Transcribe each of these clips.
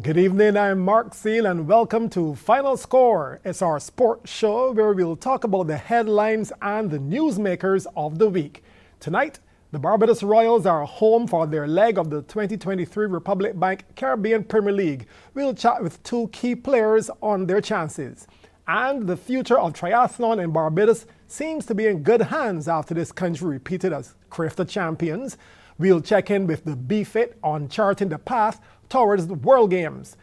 Good evening, I'm Mark Seal and welcome to Final Score. It's our sports show where we'll talk about the headlines and the newsmakers of the week. Tonight, the Barbados Royals are home for their leg of the 2023 Republic Bank Caribbean Premier League. We'll chat with two key players on their chances. And the future of triathlon in Barbados seems to be in good hands after this country repeated as crafted champions. We'll check in with the BFIT on charting the path towards the World Games.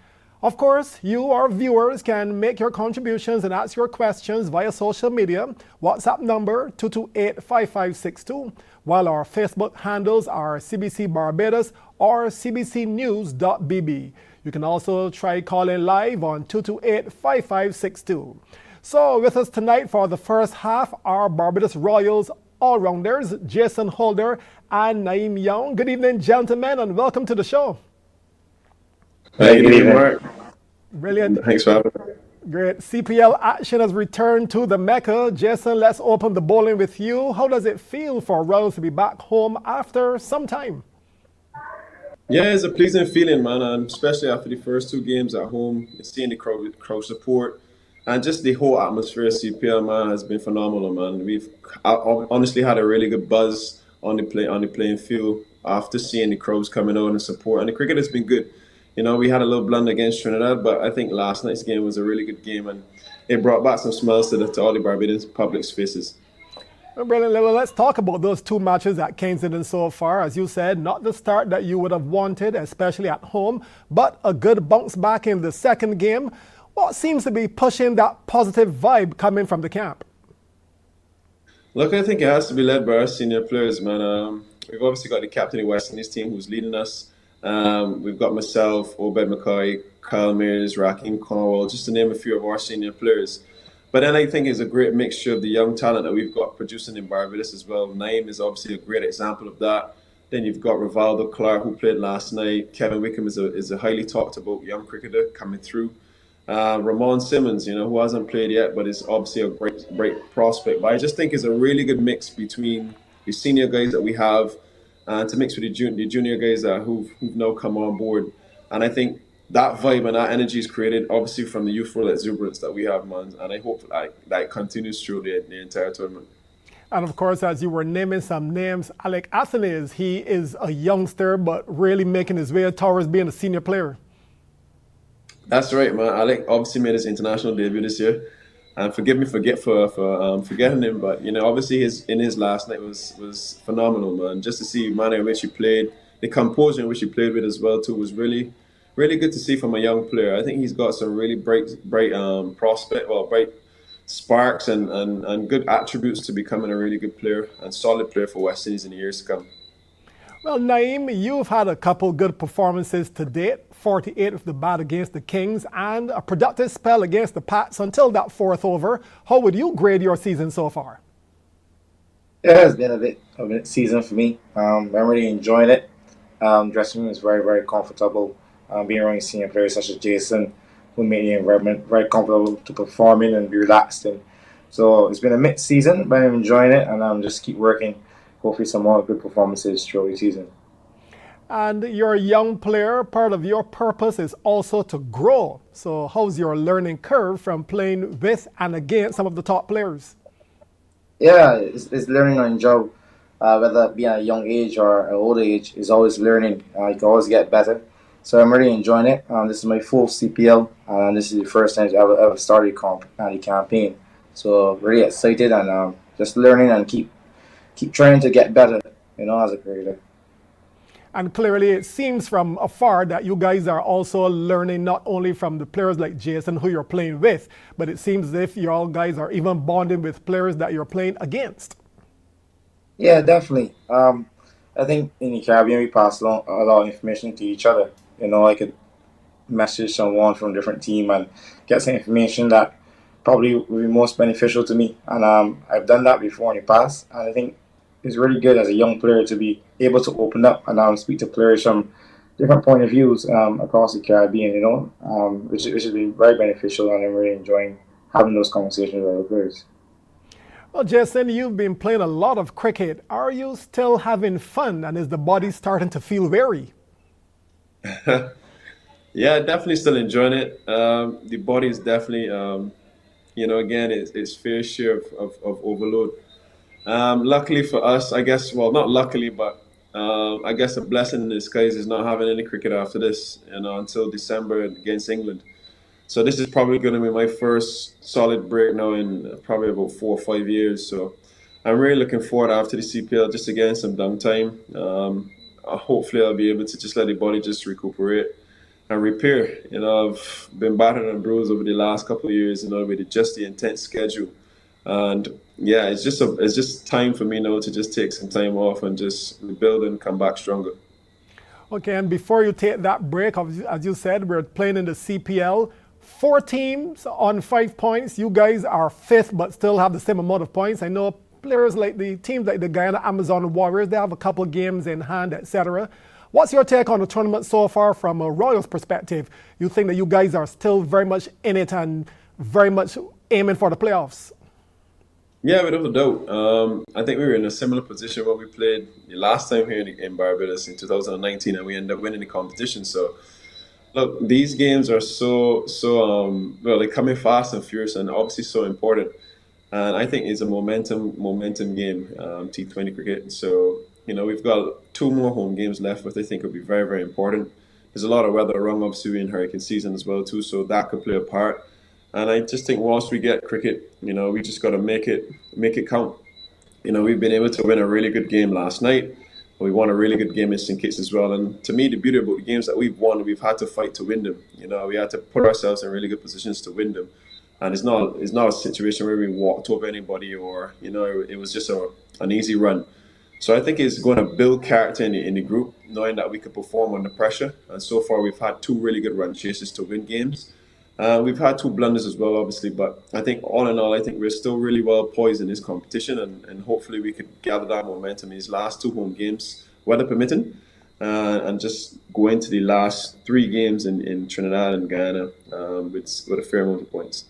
Of course, you, our viewers, can make your contributions and ask your questions via social media. WhatsApp number 228-5562, while our Facebook handles are CBC Barbados or cbcnews.bb. You can also try calling live on 228-5562. So with us tonight for the first half are Barbados Royals all-rounders Jason Holder and Naeem Young. Good evening, gentlemen, and welcome to the show. Hey, good evening, Mark. Brilliant. Thanks for having me. Great. CPL action has returned to the Mecca. Jason, let's open the bowling with you. How does it feel for Royals to be back home after some time? Yeah, it's a pleasing feeling, man, and especially after the first two games at home, seeing the crowd support and just the whole atmosphere of CPL, man, has been phenomenal, man. We've honestly had a really good buzz on the playing field after seeing the crowds coming out and support, and the cricket has been good. You know, we had a little blunder against Trinidad, but I think last night's game was a really good game, and it brought back some smiles to all the Barbadians public's faces. Brilliant. Well, let's talk about those two matches at Kensington so far. As you said, not the start that you would have wanted, especially at home, but a good bounce back in the second game. What seems to be pushing that positive vibe coming from the camp? Look, I think it has to be led by our senior players, man. We've obviously got the captain of the West Indies team who's leading us. We've got myself, Obed McCoy, Kyle Mears, Raheem Cornwall, just to name a few of our senior players. But then I think it's a great mixture of the young talent that we've got producing in Barbados as well. Naeem is obviously a great example of that. Then you've got Rivaldo Clark, who played last night. Kevin Wickham is a highly talked about young cricketer coming through. Ramon Simmons, who hasn't played yet, but is obviously a great prospect. But I just think it's a really good mix between the senior guys that we have and to mix with the junior guys who've now come on board. And I think that vibe and that energy is created obviously from the youthful exuberance that we have, man. And I hope that continues through the entire tournament. And of course, as you were naming some names, Alec Athanaze, he is a youngster, but really making his way towards being a senior player. That's right, man. Alec obviously made his international debut this year. And forgive me for forgetting him, but obviously his last night was phenomenal, man. Just to see the manner in which he played, the composure in which he played with as well too was really, really good to see from a young player. I think he's got some really bright sparks and good attributes to becoming a really good player and solid player for West Indies in the years to come. Well, Naeem, you've had a couple good performances to date, 48 with the bat against the Kings and a productive spell against the Pats until that fourth over. How would you grade your season so far? It has been a bit of a season for me. I'm really enjoying it. Dressing room is very, very comfortable. Being around senior players such as Jason, who made the environment very comfortable to perform in and be relaxed in. So it's been a mixed season, but I'm enjoying it, and just keep working. Hopefully some more good performances throughout the season. And you're a young player. Part of your purpose is also to grow. So how's your learning curve from playing with and against some of the top players? Yeah, it's learning on job. Whether it be at a young age or an old age, is always learning. You can always get better. So I'm really enjoying it. This is my full CPL, and this is the first time I've ever started the campaign. So really excited and just learning and keep trying to get better, as a cricketer. And clearly it seems from afar that you guys are also learning not only from the players like Jason who you're playing with, but it seems as if you all guys are even bonding with players that you're playing against. Yeah, definitely. I think in the Caribbean we pass along a lot of information to each other. I could message someone from a different team and get some information that probably would be most beneficial to me. And I've done that before in the past, and I think it's really good as a young player to be able to open up and speak to players from different point of views across the Caribbean, which should be very beneficial, and I'm really enjoying having those conversations with other players. Well, Jason, you've been playing a lot of cricket. Are you still having fun, and is the body starting to feel weary? Yeah, definitely still enjoying it. The body is definitely, again, it's fair share of overload. Luckily for us, I guess, well, not luckily, but I guess a blessing in disguise is not having any cricket after this, until December against England. So this is probably going to be my first solid break now in probably about 4 or 5 years. So I'm really looking forward after the CPL just to get some downtime. Hopefully I'll be able to just let the body just recuperate and repair. I've been battered and bruised over the last couple of years, with just the intense schedule. And yeah, it's just time for me now to just take some time off and just rebuild and come back stronger. Okay, and before you take that break, as you said, we're playing in the CPL. 4 teams on 5 points. You guys are fifth, but still have the same amount of points. I know players like the teams like the Guyana Amazon Warriors, they have a couple games in hand, etc. What's your take on the tournament so far from a Royals perspective? You think that you guys are still very much in it and very much aiming for the playoffs? Yeah, without a doubt. I think we were in a similar position when we played the last time here in Barbados in 2019, and we ended up winning the competition. So, look, these games are well, they're coming fast and furious, and obviously so important. And I think it's a momentum game, T20 cricket. So, we've got 2 more home games left, which I think will be very, very important. There's a lot of weather around, obviously, we're in hurricane season as well too, so that could play a part. And I just think once we get cricket, we just got to make it count. We've been able to win a really good game last night. We won a really good game in St. Kitts as well. And to me, the beauty about the games that we've won, we've had to fight to win them. We had to put ourselves in really good positions to win them. And it's not a situation where we walked over anybody or it was just an easy run. So I think it's going to build character in the group, knowing that we can perform under pressure. And so far, we've had 2 really good run chases to win games. We've had 2 blunders as well, obviously, but I think all in all, I think we're still really well poised in this competition, and hopefully we could gather that momentum in these last 2 home games, weather permitting, and just go into the last 3 games in Trinidad and Guyana with a fair amount of points.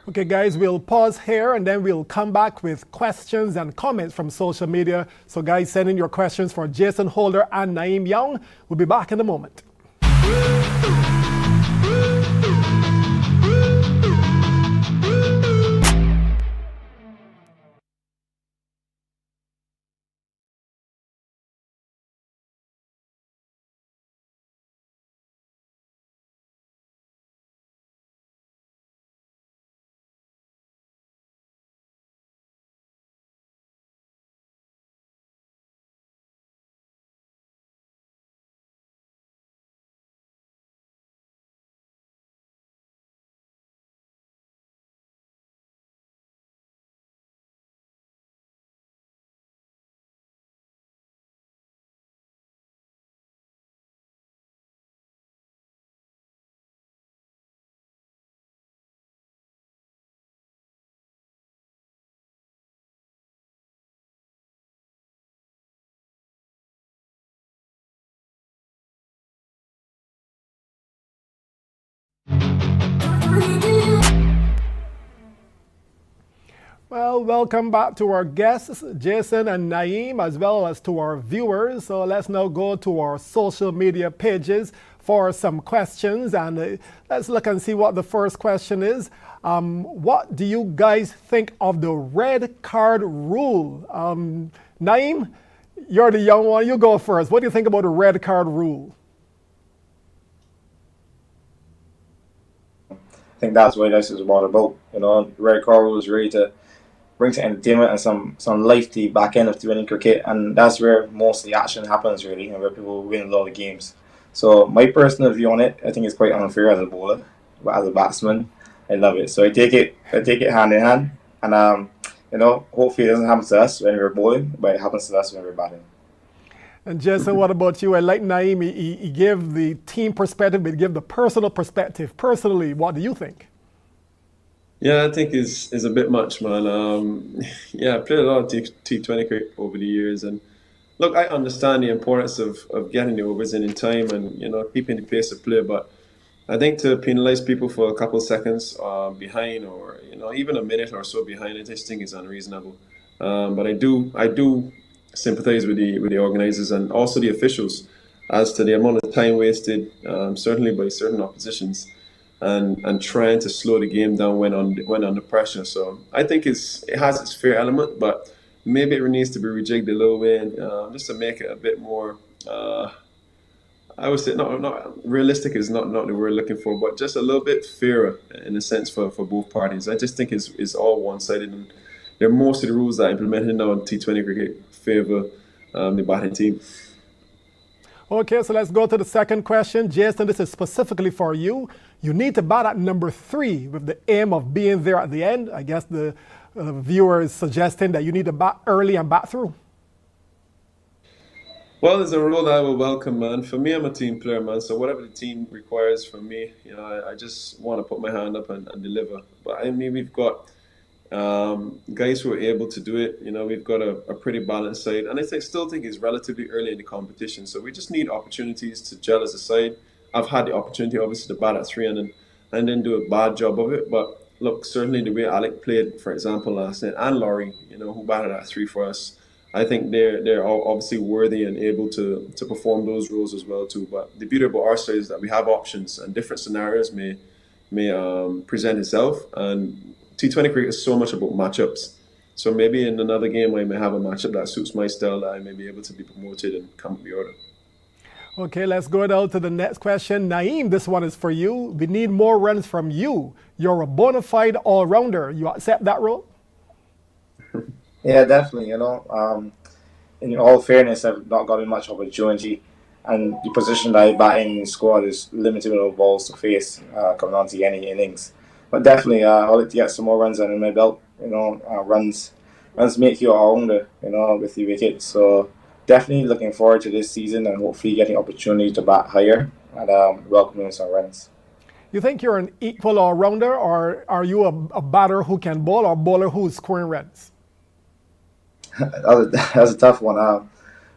Okay, guys, we'll pause here and then we'll come back with questions and comments from social media. So, guys, send in your questions for Jason Holder and Naeem Young. We'll be back in a moment. Well, welcome back to our guests, Jason and Naeem, as well as to our viewers. So let's now go to our social media pages for some questions. And let's look and see what the first question is. What do you guys think of the red card rule? Naeem, you're the young one. You go first. What do you think about the red card rule? I think that's what this is all about. Red card rule is really to bring some entertainment and some life to the back end of the winning cricket, and that's where most of the action happens, really, and where people win a lot of games. So my personal view on it, I think it's quite unfair as a bowler, but as a batsman, I love it. So I take it hand in hand, and hopefully it doesn't happen to us when we're bowling, but it happens to us when we're batting. And Jason, what about you? I like Naeem. He gave the team perspective, but he gave the personal perspective. Personally, what do you think? Yeah, I think is a bit much, man. Yeah, I played a lot of T20 cricket over the years, and look, I understand the importance of getting the overs in time and keeping the pace of play, but I think to penalize people for a couple of seconds behind, or even a minute or so behind, I just think is unreasonable. But I do sympathize with the organizers and also the officials. as to the amount of time wasted, certainly by certain oppositions, and trying to slow the game down when under pressure. So I think it has its fair element, but maybe it needs to be rejigged a little bit, just to make it a bit more. I would say not realistic is not the word looking for, but just a little bit fairer in a sense for both parties. I just think it's all one sided, and most of the rules that are implemented now in T20 cricket favor the batting team. Okay, so let's go to the second question. Jason, this is specifically for you. You need to bat at number 3 with the aim of being there at the end. I guess the viewer is suggesting that you need to bat early and bat through. Well, it's a role that I will welcome, man. For me, I'm a team player, man. So whatever the team requires from me, I just want to put my hand up and deliver. But I mean, we've got guys who are able to do it. We've got a pretty balanced side, and still think it's relatively early in the competition. So we just need opportunities to gel as a side. I've had the opportunity, obviously, to bat at 3 and then do a bad job of it. But look, certainly the way Alec played, for example, last night, and Laurie, who batted at 3 for us. I think they're all obviously worthy and able to perform those roles as well too. But the beauty about our side is that we have options and different scenarios may present itself. And T20 cricket is so much about matchups. So maybe in another game I may have a matchup that suits my style that I may be able to be promoted and come up the order. Okay, let's go down to the next question. Naeem, this one is for you. We need more runs from you. You're a bona fide all-rounder. You accept that role? Yeah, definitely. In all fairness, I've not gotten much opportunity, and the position that I bat in the squad is limited with no balls to face coming on to any innings. But definitely, I'd like to get some more runs under my belt. Runs make you a all-rounder. With the wicket. So definitely looking forward to this season and hopefully getting opportunity to bat higher and welcoming some runs. You think you're an equal all-rounder, or are you a batter who can bowl or bowler who's scoring runs? That's a tough one.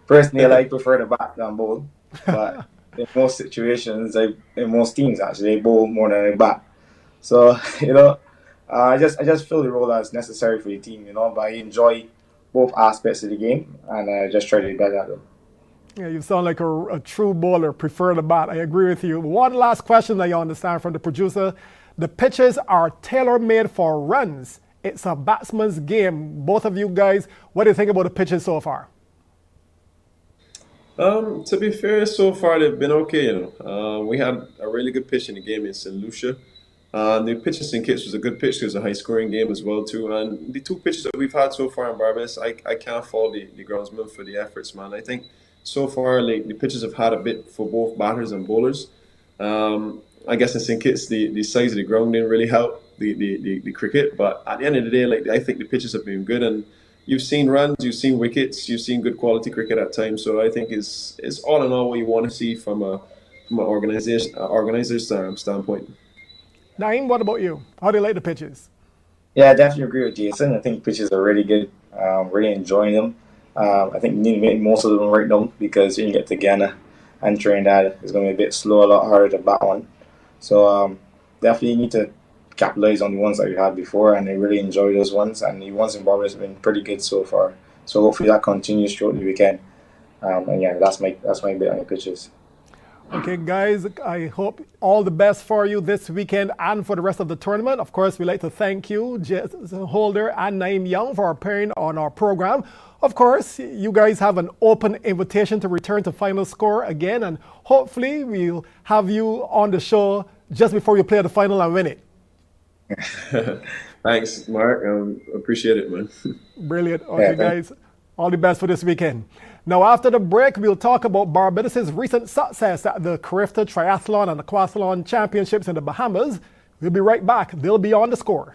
Personally, I prefer to bat than bowl, but in most situations, in most teams actually, they bowl more than they bat. So I just feel the role that's necessary for the team. But I enjoy both aspects of the game, and I just try to be better at them. Yeah, you sound like a true bowler, prefer the bat. I agree with you. One last question that you understand from the producer. The pitches are tailor-made for runs. It's a batsman's game. Both of you guys, what do you think about the pitches so far? To be fair, so far they've been okay. We had a really good pitch in the game in St. Lucia. The pitch in St. Kitts was a good pitch. It was a high-scoring game as well too. And the 2 pitches that we've had so far in Barbados, I can't fault the groundsman for the efforts, man. I think so far, like, the pitches have had a bit for both batters and bowlers. I guess in St. Kitts, the size of the ground didn't really help the cricket. But at the end of the day, like, I think the pitches have been good, and you've seen runs, you've seen wickets, you've seen good quality cricket at times. So I think it's all in all what you want to see from an organizer's standpoint. Naeem, what about you? How do you like the pitches? Yeah, I definitely agree with Jason. I think pitches are really good. Really enjoying them. I think you need to make most of them right now because when you get to Ghana and Trinidad, it's going to be a bit slow, a lot harder to bat on. So definitely need to capitalize on the ones that we had before, and I really enjoy those ones. And the ones in Barbados have been pretty good so far. So hopefully that continues throughout the weekend. And yeah, that's my bit on the pitches. Okay, guys, I hope all the best for you this weekend and for the rest of the tournament. Of course, we'd like to thank you, Jason Holder and Naeem Young, for appearing on our program. Of course, you guys have an open invitation to return to Final Score again, and hopefully we'll have you on the show just before you play the final and win it. Thanks, Mark. Appreciate it, man. Brilliant. Okay, guys, all the best for this weekend. Now, after the break, we'll talk about Barbados' recent success at the Carifta Triathlon and Aquathlon Championships in the Bahamas. We'll be right back. They'll be on the score.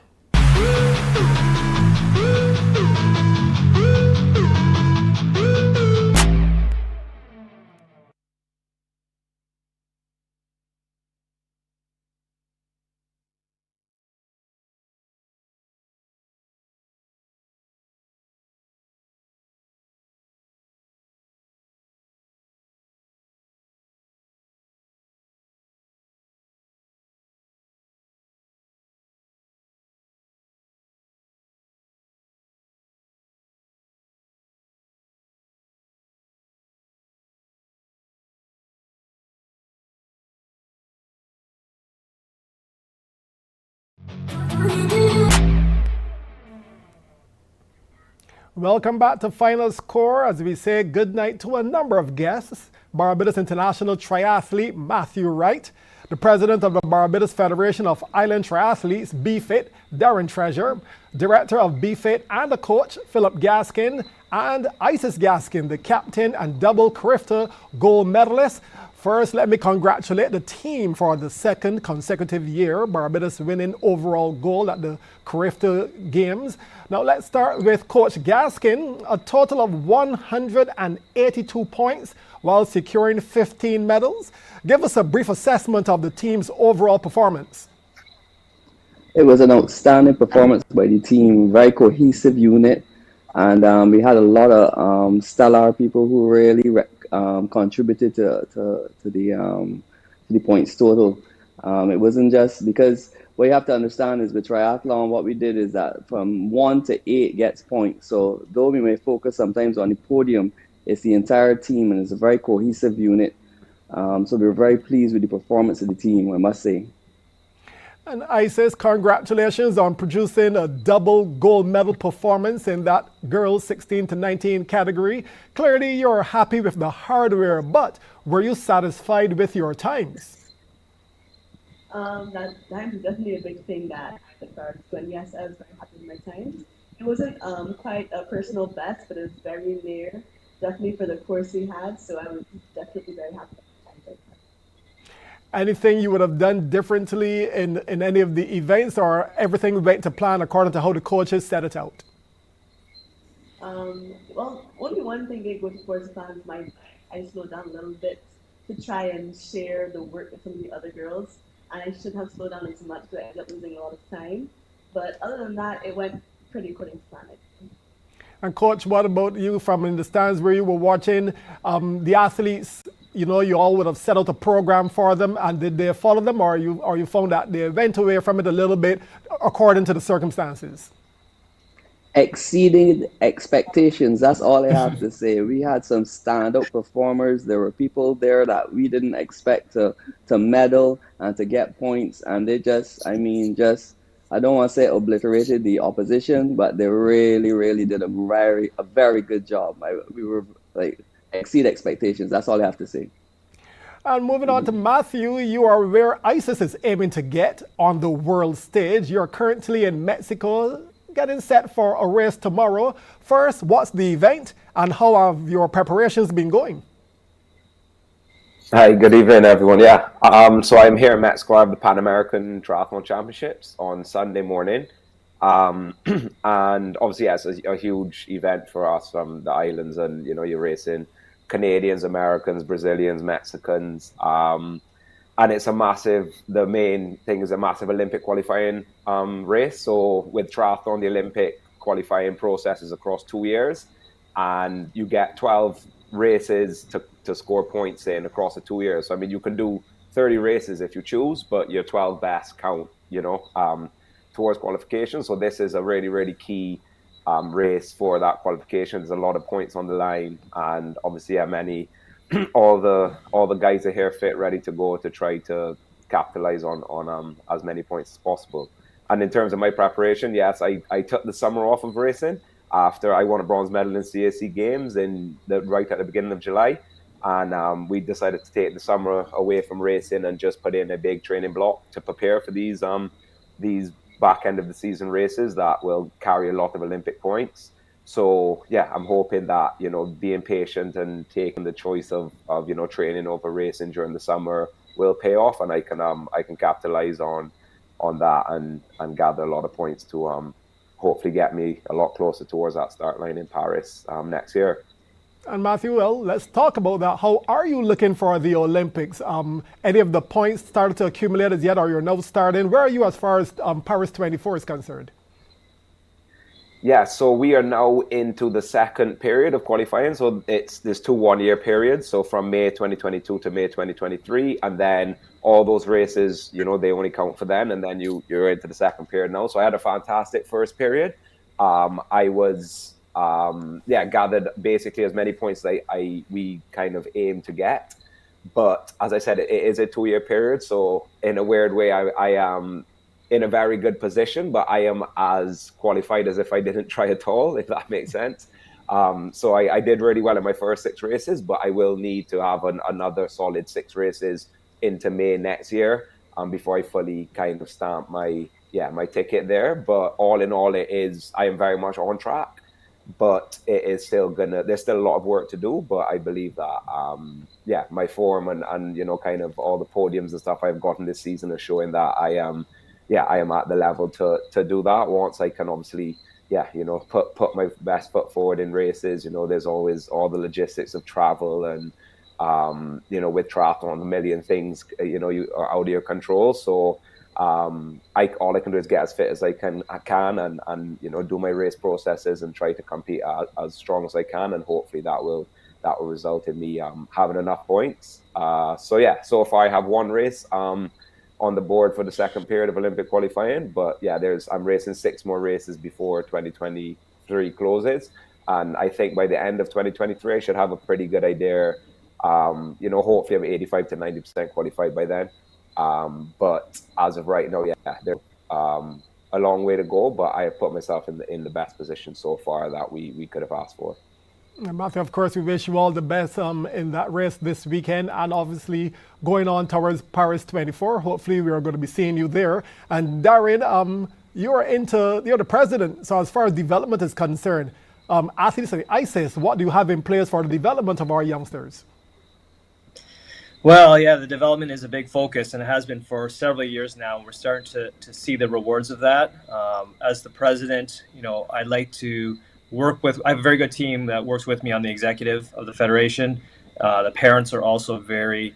Welcome back to Final Score as we say goodnight to a number of guests. Barbados international triathlete Matthew Wright, the president of the Barbados Federation of Island Triathletes, BFIT, Darren Treasure, director of BFIT and the coach, Philip Gaskin, and Isis Gaskin, the captain and double Carifta gold medalist. First, let me congratulate the team for the second consecutive year, Barbados winning overall gold at the Carifta Games. Now let's start with Coach Gaskin, a total of 182 points while securing 15 medals. Give us a brief assessment of the team's overall performance. It was an outstanding performance by the team, very cohesive unit, and we had a lot of stellar people who really contributed to the points total. It wasn't just because what you have to understand is with triathlon, what we did is that from 1 to 8 gets points. So though we may focus sometimes on the podium, it's the entire team and it's a very cohesive unit. So we were very pleased with the performance of the team, I must say. And Isis, congratulations on producing a double gold medal performance in that girls 16 to 19 category. Clearly, you're happy with the hardware, but were you satisfied with your times? That time is definitely a big thing that I started. And yes, I was very happy with my times. It wasn't quite a personal best, but it was very near, definitely for the course we had. So I was definitely very happy with my times. Anything you would have done differently in any of the events, or everything went to plan according to how the coaches set it out? Well, only one thing did go to course plan. I slowed down a little bit to try and share the work with some of the other girls. And I shouldn't have slowed down as much because I ended up losing a lot of time. But other than that, it went pretty according to plan. And Coach, what about you from in the stands where you were watching the athletes? You know, you all would have set out a program for them, and did they follow them, or you found that they went away from it a little bit according to the circumstances? Exceeding expectations, that's all I have to say. We had some stand-up performers. There were people there that we didn't expect to medal and to get points, and they I don't want to say obliterated the opposition, but they really did a very good job. We were exceed expectations. That's all I have to say. And moving on to Matthew, you are where Isis is aiming to get on the world stage. You're currently in Mexico, getting set for a race tomorrow. First, what's the event and how have your preparations been going? Hi, good evening, everyone. Yeah, so I'm here in Mexico. I have the Pan American Triathlon Championships on Sunday morning. And obviously, yes, it's a huge event for us from the islands, and you're racing Canadians, Americans, Brazilians, Mexicans, and it's the main thing is a massive Olympic qualifying race. So with triathlon, the Olympic qualifying process is across 2 years, and you get 12 races to score points in across the 2 years. So you can do 30 races if you choose, but your 12 best count, towards qualification. So this is a really key race for that qualification. There's a lot of points on the line, and obviously all the guys are here fit, ready to go to try to capitalize on as many points as possible. And in terms of my preparation, yes, I took the summer off of racing after I won a bronze medal in CAC Games right at the beginning of July. And we decided to take the summer away from racing and just put in a big training block to prepare for these back end of the season races that will carry a lot of Olympic points. So yeah, I'm hoping that being patient and taking the choice of training over racing during the summer will pay off, and I can capitalize on that and gather a lot of points to hopefully get me a lot closer towards that start line in Paris next year. And Matthew, well, let's talk about that. How are you looking for the Olympics? Any of the points started to accumulate as yet, or you're now starting? Where are you as far as Paris 24 is concerned? Yeah, so we are now into the second period of qualifying. So there's 2 1-year periods. So from May 2022 to May 2023, and then all those races, they only count for then, and then you're into the second period now. So I had a fantastic first period. I was gathered basically as many points as we kind of aim to get. But as I said, it is a 2-year period. So in a weird way, I am in a very good position, but I am as qualified as if I didn't try at all, if that makes sense. So I did really well in my first 6 races, but I will need to have another solid 6 races into May next year before I fully kind of stamp my ticket there. But all in all, I am very much on track, but it is there's still a lot of work to do. But I believe that my form and kind of all the podiums and stuff I've gotten this season is showing that I am at the level to do that once I can obviously put my best foot forward in races. There's always all the logistics of travel and with triathlon, a million things you are out of your control. So all I can do is get as fit as I can and do my race processes and try to compete as strong as I can, and hopefully that will result in me having enough points. So far I have 1 race on the board for the second period of Olympic qualifying, but I'm racing 6 more races before 2023 closes, and I think by the end of 2023 I should have a pretty good idea. Hopefully I'm 85 to 90% qualified by then. But as of right now, there's a long way to go, but I have put myself in the best position so far that we could have asked for. Matthew, of course, we wish you all the best in that race this weekend, and obviously going on towards Paris 24. Hopefully, we are going to be seeing you there. And Darren, you're the president. So as far as development is concerned, athletes like ISIS, what do you have in place for the development of our youngsters? Well, the development is a big focus, and it has been for several years now. We're starting to see the rewards of that. As the president, I'd like to I have a very good team that works with me on the executive of the federation. The parents are also very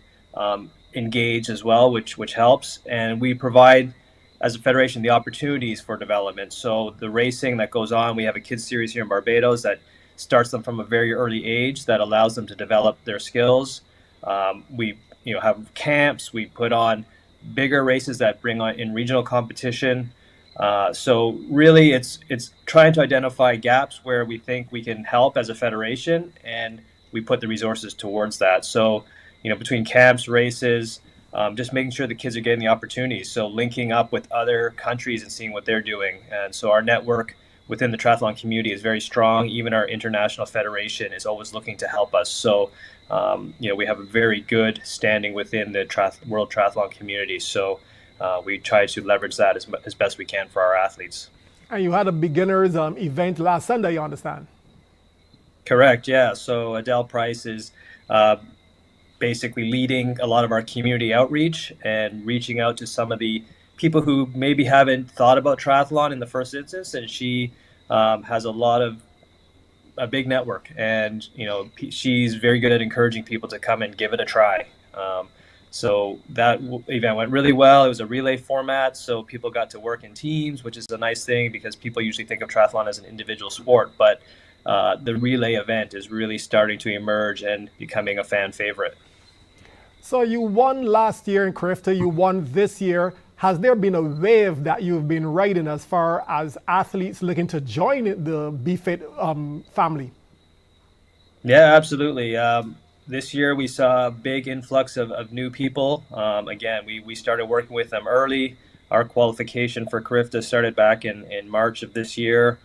engaged as well, which helps. And we provide, as a federation, the opportunities for development. So the racing that goes on, we have a kids series here in Barbados that starts them from a very early age that allows them to develop their skills. We have camps. We put on bigger races that bring on in regional competition. So really, it's trying to identify gaps where we think we can help as a federation, and we put the resources towards that. So, between camps, races, just making sure the kids are getting the opportunities. So linking up with other countries and seeing what they're doing. And so our network within the triathlon community is very strong. Even our international federation is always looking to help us. So, we have a very good standing within the world triathlon community. So we try to leverage that as best we can for our athletes. And you had a beginners event last Sunday, you understand? Correct, yeah. So Adele Price is basically leading a lot of our community outreach and reaching out to some of the people who maybe haven't thought about triathlon in the first instance. And she has a big network, and she's very good at encouraging people to come and give it a try. So that event went really well. It was a relay format, so people got to work in teams, which is a nice thing because people usually think of triathlon as an individual sport. But the relay event is really starting to emerge and becoming a fan favorite. So you won last year in Crifta, you won this year. Has there been a wave that you've been riding as far as athletes looking to join the BFit family? Yeah, absolutely. This year we saw a big influx of new people. Again, we started working with them early. Our qualification for Crifta started back in March of this year.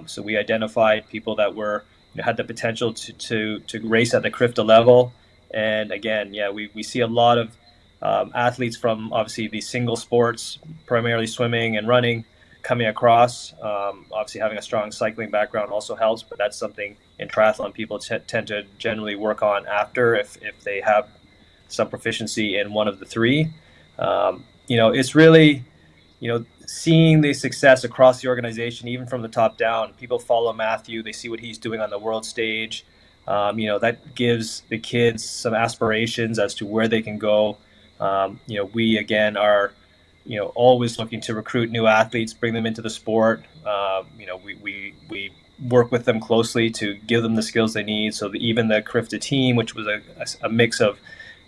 So we identified people that had the potential to race at the Crifta level. And again, we see a lot of athletes from obviously the single sports, primarily swimming and running, coming across. Obviously having a strong cycling background also helps, but that's something in triathlon people tend to generally work on after if they have some proficiency in one of the three. It's really, seeing the success across the organization, even from the top down. People follow Matthew, they see what he's doing on the world stage. That gives the kids some aspirations as to where they can go. We again are always looking to recruit new athletes, bring them into the sport. We work with them closely to give them the skills they need. So even the Crifta team, which was a mix of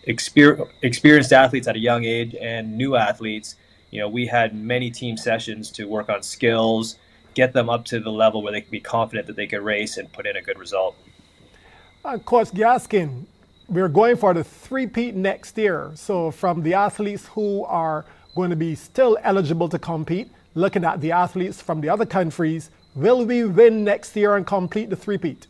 experienced athletes at a young age and new athletes, we had many team sessions to work on skills, get them up to the level where they can be confident that they can race and put in a good result. Coach Gaskin, we're going for the three-peat next year. So from the athletes who are going to be still eligible to compete? Looking at the athletes from the other countries, will we win next year and complete the three-peat?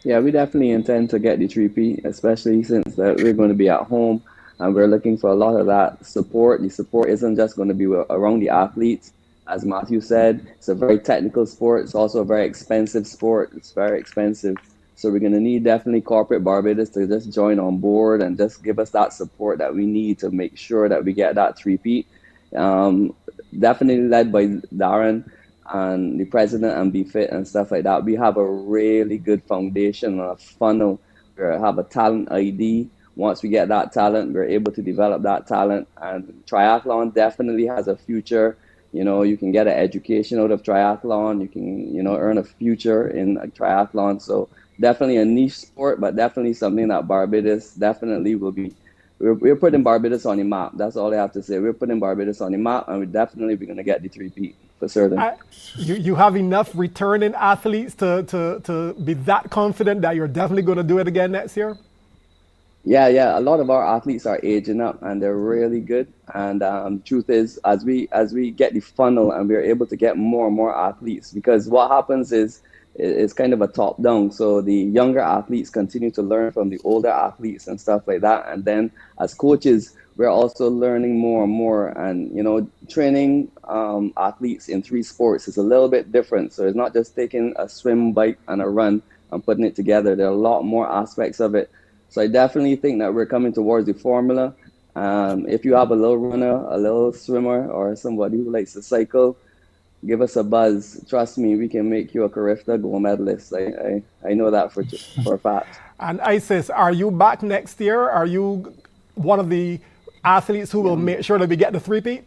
Yeah, we definitely intend to get the three-peat, especially since that we're going to be at home and we're looking for a lot of that support. The support isn't just going to be around the athletes. As Matthew said, it's a very technical sport. It's also a very expensive sport. It's very expensive. So we're going to need definitely corporate Barbados to just join on board and just give us that support that we need to make sure that we get that three-peat. Definitely led by Darren and the president and Be Fit and stuff like that. We have a really good foundation and a funnel. We have a talent ID. Once we get that talent, we're able to develop that talent. And triathlon definitely has a future. You know, you can get an education out of triathlon. You can, you know, earn a future in a triathlon. So definitely a niche sport, but definitely something that Barbados definitely will be. We're putting Barbados on the map. That's all I have to say. We're putting Barbados on the map, and we're definitely going to get the three-peat for certain. You have enough returning athletes to be that confident that you're definitely going to do it again next year? Yeah. A lot of our athletes are aging up, and they're really good. And truth is, as we get the funnel and we're able to get more and more athletes, because what happens is it's kind of a top down. So the younger athletes continue to learn from the older athletes and stuff like that. And then as coaches, we're also learning more and more. And, you know, training athletes in three sports is a little bit different. So it's not just taking a swim, bike, and a run and putting it together. There are a lot more aspects of it. So I definitely think that we're coming towards the formula. If you have a little runner, a little swimmer, or somebody who likes to cycle, give us a buzz. Trust me, we can make you a Carifta gold medalist. I know that for a fact. And Isis, are you back next year? Are you one of the athletes who will make sure that we get the three-peat?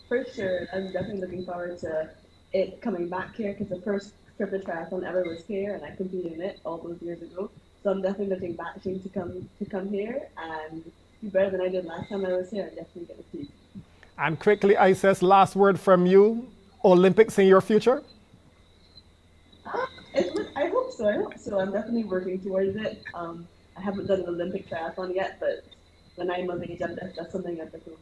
For sure. I'm definitely looking forward to it coming back here, because the first Carifta triathlon ever was here, and I competed in it all those years ago. So I'm definitely looking back to come here and do better than I did last time I was here, and definitely get a peat. And quickly, Isis, last word from you. Olympics in your future? I hope so. I'm definitely working towards it. I haven't done an Olympic triathlon yet, but when I'm of age, that's something I'm definitely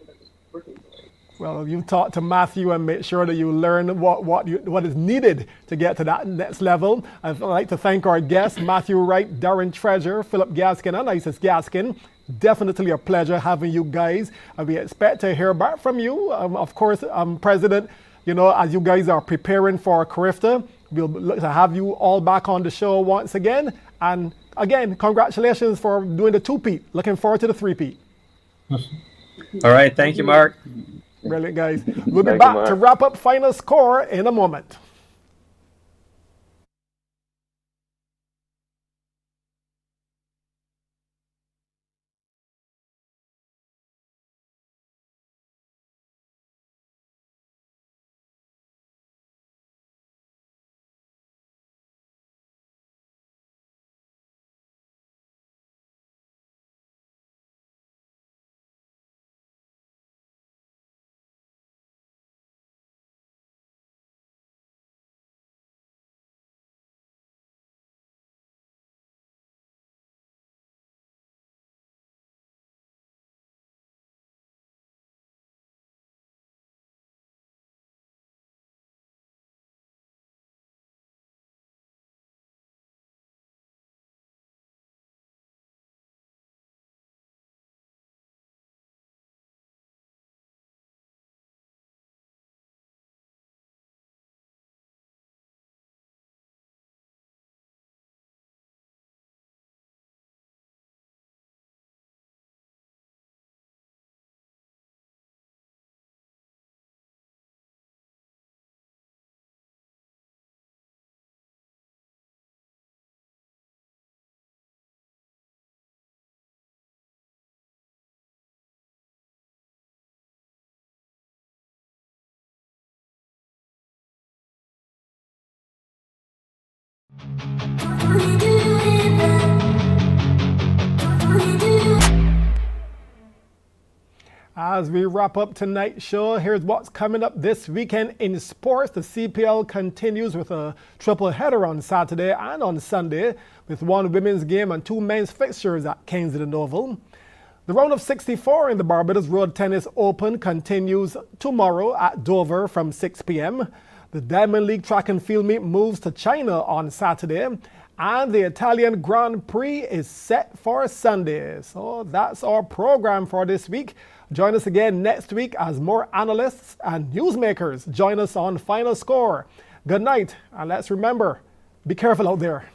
working towards. Well, you talk to Matthew and make sure that you learn what is needed to get to that next level. I'd like to thank our guests, Matthew Wright, Darren Treasure, Philip Gaskin, and Isis Gaskin. Definitely a pleasure having you guys. And we expect to hear back from you. Of course, President, you know, as you guys are preparing for Carifta, we'll look to have you all back on the show once again. And again, congratulations for doing the two-peat. Looking forward to the three-peat. All right. Thank you, Mark. Brilliant, guys. We'll be back to wrap up Final Score in a moment. As we wrap up tonight's show, here's what's coming up this weekend in sports. The CPL continues with a triple header on Saturday and on Sunday, with one women's game and two men's fixtures at Kensington Oval. The round of 64 in the Barbados Road Tennis Open continues tomorrow at Dover from 6 p.m. The Diamond League track and field meet moves to China on Saturday, and the Italian Grand Prix is set for Sunday. So that's our program for this week. Join us again next week as more analysts and newsmakers join us on Final Score. Good night, and let's remember, be careful out there.